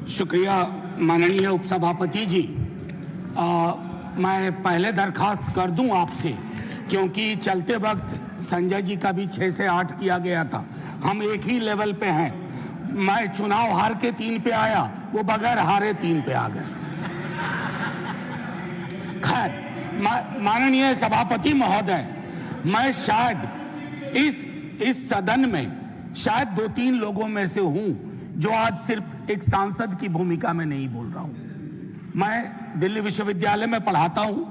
शुक्रिया माननीय उपसभापति जी। मैं पहले दरखास्त कर दूं आपसे, क्योंकि चलते वक्त संजय जी का भी 6 से 8 किया गया था। हम एक ही लेवल पे हैं। मैं चुनाव हार के 3 पे आया, वो बगैर हारे 3 पे आ गए। खैर, माननीय सभापति महोदय, मैं शायद इस सदन में शायद 2-3 लोगों में से हूं जो आज सिर्फ एक सांसद की भूमिका में नहीं बोल रहा हूं। मैं दिल्ली विश्वविद्यालय में पढ़ाता हूं।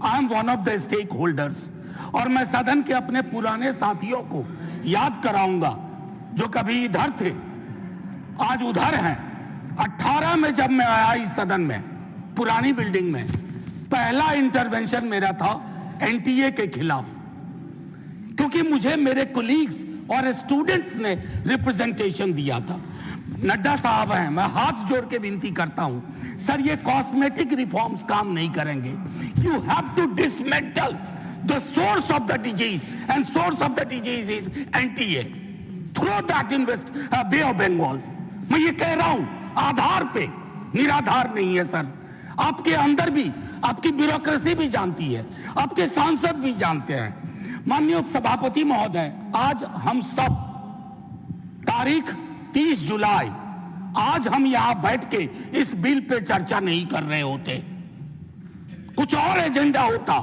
I am one of the stakeholders, और मैं सदन के अपने पुराने साथियों को याद कराऊंगा जो कभी इधर थे, आज उधर हैं। 18 में जब मैं आया इस सदन में, पुरानी बिल्डिंग में, पहला इंटरवेंशन मेरा था एनटीए के खिलाफ, क्योंकि मुझे मेरे कोलीग्स और स्टूडेंट्स ने रिप्रेजेंटेशन दिया था। नड्डा साहब हैं, मैं हाथ जोड़ के विनती करता हूं, सर ये कॉस्मेटिक रिफॉर्म्स काम नहीं करेंगे। You have to dismantle the source of the disease, and source of the disease is NTA. Throw that in Bay of Bengal. मैं ये कह रहा हूं, आधार पे, निराधार नहीं है सर। आपके अंदर भी आपकी ब्यूरोक्रेसी भी जानती है, आपके सांसद भी जानते हैं। माननीय उपसभापति महोदय, आज हम सब तारीख 30 जुलाई, आज हम यहां बैठ के इस बिल पे चर्चा नहीं कर रहे होते, कुछ और एजेंडा होता।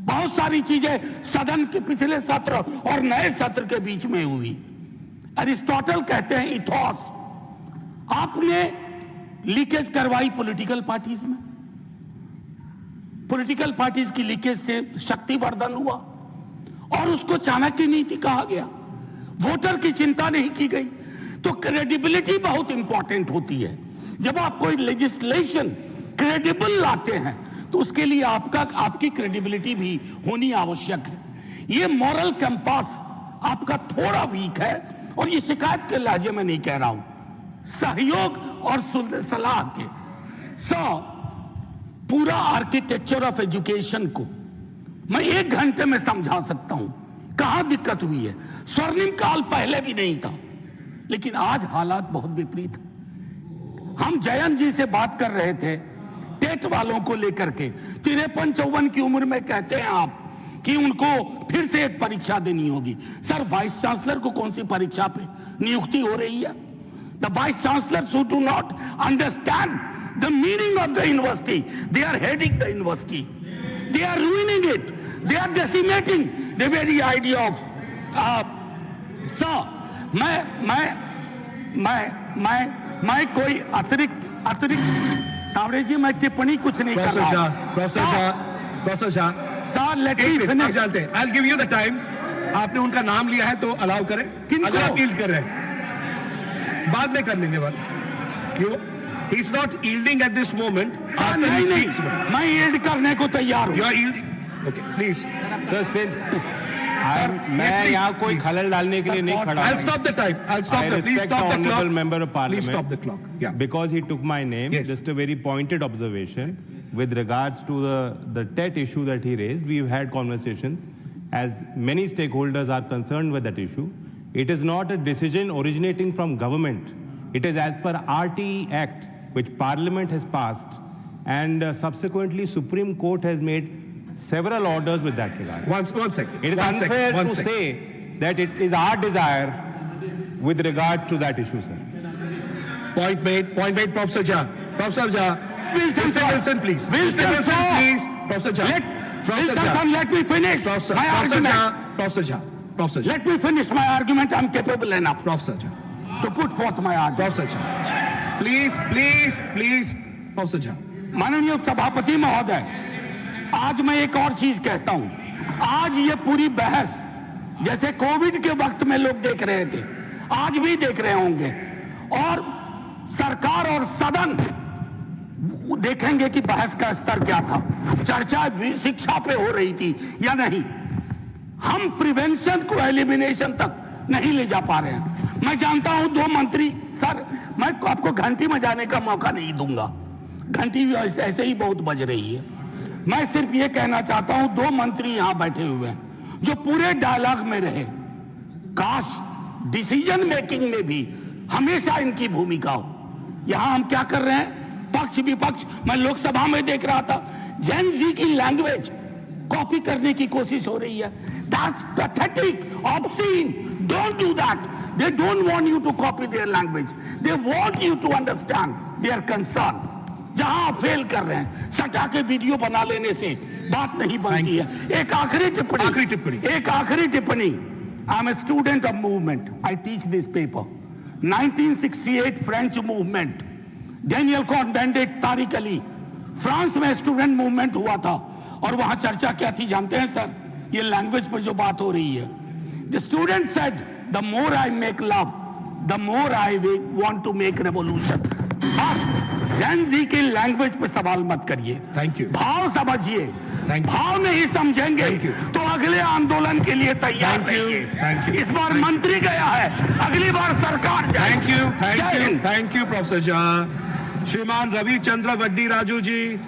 बहुत सारी चीजें सदन के पिछले सत्र और नए सत्र के बीच में हुई। अरिस्टोटल कहते हैं इथोस। आपने लीकेज करवाई पॉलिटिकल पार्टीज में, पॉलिटिकल पार्टीज की लीकेज से शक्तिवर्धन हुआ और उसको चाणक्य नीति कहा गया। वोटर की चिंता नहीं की गई। तो क्रेडिबिलिटी बहुत इंपॉर्टेंट होती है। जब आप कोई लेजिस्लेशन क्रेडिबल लाते हैं तो उसके लिए आपकी क्रेडिबिलिटी भी होनी आवश्यक है। ये मॉरल कंपास आपका थोड़ा वीक है, और ये शिकायत के लहजे में नहीं कह रहा हूं, सहयोग और सलाह के। पूरा आर्किटेक्चर ऑफ एजुकेशन को मैं 1 घंटे में समझा सकता हूं कहां दिक्कत हुई है। स्वर्णिम काल पहले भी नहीं था, लेकिन आज हालात बहुत विपरीत है। हम जयंत जी से बात कर रहे थे टेट वालों को लेकर के। 53-54 की उम्र में कहते हैं आप कि उनको फिर से एक परीक्षा देनी होगी। सर, वाइस चांसलर को कौन सी परीक्षा पे नियुक्ति हो रही है? The vice chancellor who do not understand the meaning of the university, they are heading the university, they are ruining it, they are decimating the very idea of sir, मैं कोई अतिरिक्त तावड़े जी, मैं टिप्पणी कुछ नहीं कर रहा। Professor Shah, sir let me finish. जानते हैं, I'll give you the time। आपने उनका नाम लिया है तो अलाउ करें। अगर आप यील्ड कर रहे हैं, बाद में कर लेंगे बात। He is not yielding at this moment. नहीं, मैं यील्ड करने को तैयार हूं। You are yielding? Okay, please. Sir, since मैं यहाँ कोई खलल डालने के लिए नहीं खड़ा। I'll stop the time. I'll stop the. Please stop the clock. Member of Parliament. Please stop the clock. Yeah. Because he took my name. Yes. Just a very pointed observation with regards to the TET issue that he raised. We've had conversations, as many stakeholders are concerned with that issue. It is not a decision originating from government. It is as per RTE Act, which Parliament has passed, and subsequently Supreme Court has made several orders with that regard. One second. It is unfair to say that it is our desire with regard to that issue, sir. Point made, Professor Jha. Professor Jha. Wilson, please. Wilson, please. Professor Jha. Let me finish my argument. Professor Jha. Let me finish my argument. I'm capable enough, Professor Jha, to put forth my argument. Professor Jha. Please. Professor Jha. माननीय सभापति महोदय, आज मैं एक और चीज कहता हूं। आज ये पूरी बहस जैसे कोविड के वक्त में लोग देख रहे थे, आज भी देख रहे होंगे, और सरकार और सदन देखेंगे कि बहस का स्तर क्या था, चर्चा शिक्षा पे हो रही थी या नहीं। हम प्रिवेंशन को एलिमिनेशन तक नहीं ले जा पा रहे हैं। मैं जानता हूं 2 मंत्री, सर मैं आपको घंटी बजाने का मौका नहीं दूंगा, घंटी ऐसे ही बहुत बज रही है। मैं सिर्फ ये कहना चाहता हूं, 2 मंत्री यहां बैठे हुए हैं जो पूरे डायलॉग में रहे। काश डिसीजन मेकिंग में भी हमेशा इनकी भूमिका हो। यहां हम क्या कर रहे हैं, पक्ष विपक्ष, मैं लोकसभा में देख रहा था, जेन जी की लैंग्वेज कॉपी करने की कोशिश हो रही है। That's pathetic, obscene, don't do that. They don't want you to copy their language, they want you to understand their concern. जहां आप फेल कर रहे हैं, सटा के वीडियो बना लेने से बात नहीं बनती है। एक आखिरी टिप्पणी, I am a student of movement, I teach this paper. 1968 French movement, Daniel Cohn Bendit, Tariq Ali, France में स्टूडेंट मूवमेंट हुआ था, और वहां चर्चा क्या थी जानते हैं सर? ये लैंग्वेज पर जो बात हो रही है, the student said the more I make love the more I want to make revolution. Gen Z की लैंग्वेज पे सवाल मत करिए, थैंक यू। भाव समझिए, Thank you. भाव नहीं समझेंगे Thank you. तो अगले आंदोलन के लिए तैयार Thank you. रहिए। Thank you. इस बार Thank you. मंत्री गया है, अगली बार सरकार जाएगी। जय Hind. Thank you professor Jha. श्रीमान रविचंद्र वड्डी राजू जी।